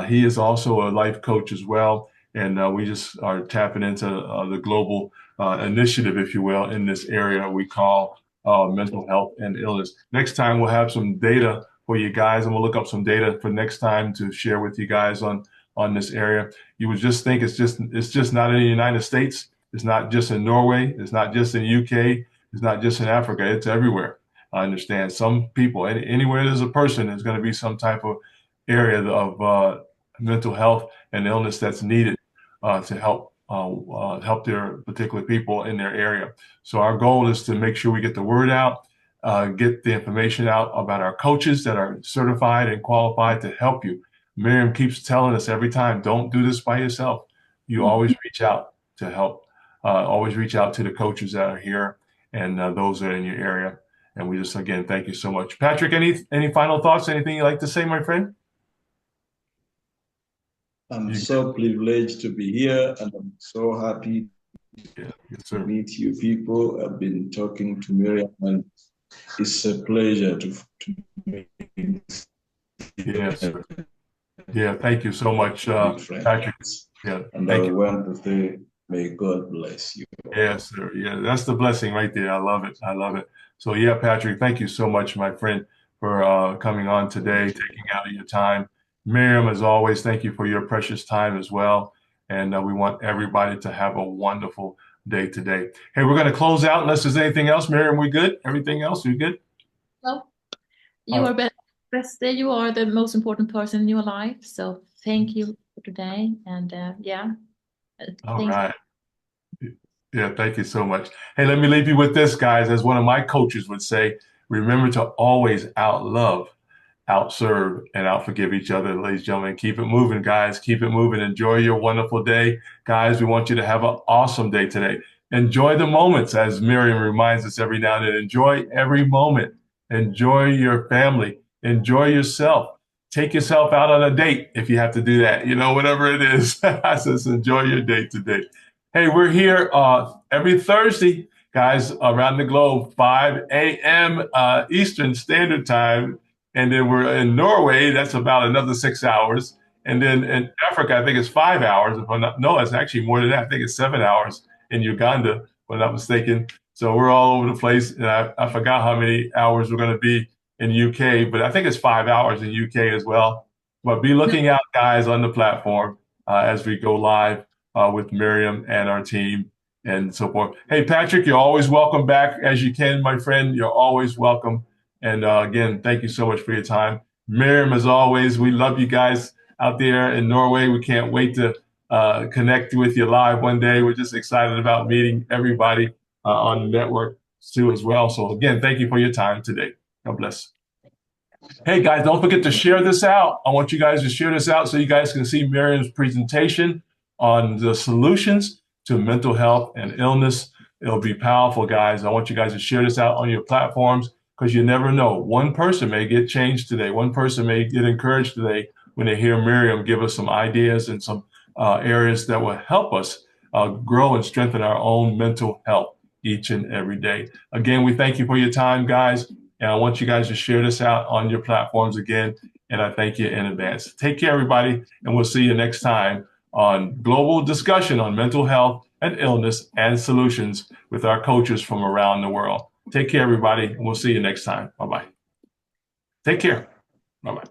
He is also a life coach as well. And we just are tapping into the global initiative, if you will, in this area we call mental health and illness. Next time we'll have some data for you guys, and we'll look up some data for next time to share with you guys on this area. You would just think it's just not in the United States. It's not just in Norway. It's not just in UK. It's not just in Africa. It's everywhere. I understand some people, anywhere there's a person, there's going to be some type of area of mental health and illness that's needed to help their particular people in their area. So our goal is to make sure we get the word out, get the information out about our coaches that are certified and qualified to help you. Miriam keeps telling us every time, don't do this by yourself. You always reach out to help. Always reach out to the coaches that are here and those that are in your area. And we just, again, thank you so much. Patrick, any final thoughts? Anything you'd like to say, my friend? I'm so privileged to be here, and I'm so happy to meet you people. I've been talking to Miriam, and it's a pleasure to meet you. Yes. Yeah, thank you so much, Patrick. Yeah, and I want to say May God bless you. Yes, sir. Yeah, that's the blessing right there. I love it. I love it. So yeah, Patrick, thank you so much, my friend, for coming on today, taking out of your time. Miriam, as always, thank you for your precious time as well. And we want everybody to have a wonderful day today. Hey, we're going to close out unless there's anything else. Miriam, we good? Everything else, we good? So you are best. You are the most important person in your life. So thank you for today. And yeah, All thanks. right. Yeah, thank you so much. Hey, let me leave you with this, guys. As one of my coaches would say, remember to always outlove, outserve, and outforgive each other. Ladies and gentlemen, keep it moving, guys. Keep it moving. Enjoy your wonderful day. Guys, we want you to have an awesome day today. Enjoy the moments, as Miriam reminds us every now and then. Enjoy every moment. Enjoy your family. Enjoy yourself. Take yourself out on a date if you have to do that. You know, whatever it is. Just enjoy your day today. Hey, we're here every Thursday, guys, around the globe, 5 a.m. Eastern Standard Time. And then we're in Norway, that's about another 6 hours. And then in Africa, I think it's 5 hours. If I'm not, no, it's actually more than that. I think it's 7 hours in Uganda, if I'm not mistaken. So we're all over the place. And I forgot how many hours we're going to be in UK, but I think it's 5 hours in UK as well. But be looking out, guys, on the platform as we go live with Miriam and our team and so forth. Hey, Patrick, you're always welcome back as you can, my friend. You're always welcome. And again, thank you so much for your time. Miriam, as always, we love you guys out there in Norway. We can't wait to connect with you live one day. We're just excited about meeting everybody on the network too as well. So again, thank you for your time today. God bless. Hey guys, don't forget to share this out. I want you guys to share this out so you guys can see Miriam's presentation on the solutions to mental health and illness. It'll be powerful, guys. I want you guys to share this out on your platforms because you never know. One person may get changed today. One person may get encouraged today when they hear Miriam give us some ideas and some areas that will help us grow and strengthen our own mental health each and every day. Again, we thank you for your time, guys. And I want you guys to share this out on your platforms again. And I thank you in advance. Take care, everybody. And we'll see you next time on Global Discussion on Mental Health and Illness and Solutions with our coaches from around the world. Take care, everybody. And we'll see you next time. Bye-bye. Take care. Bye-bye.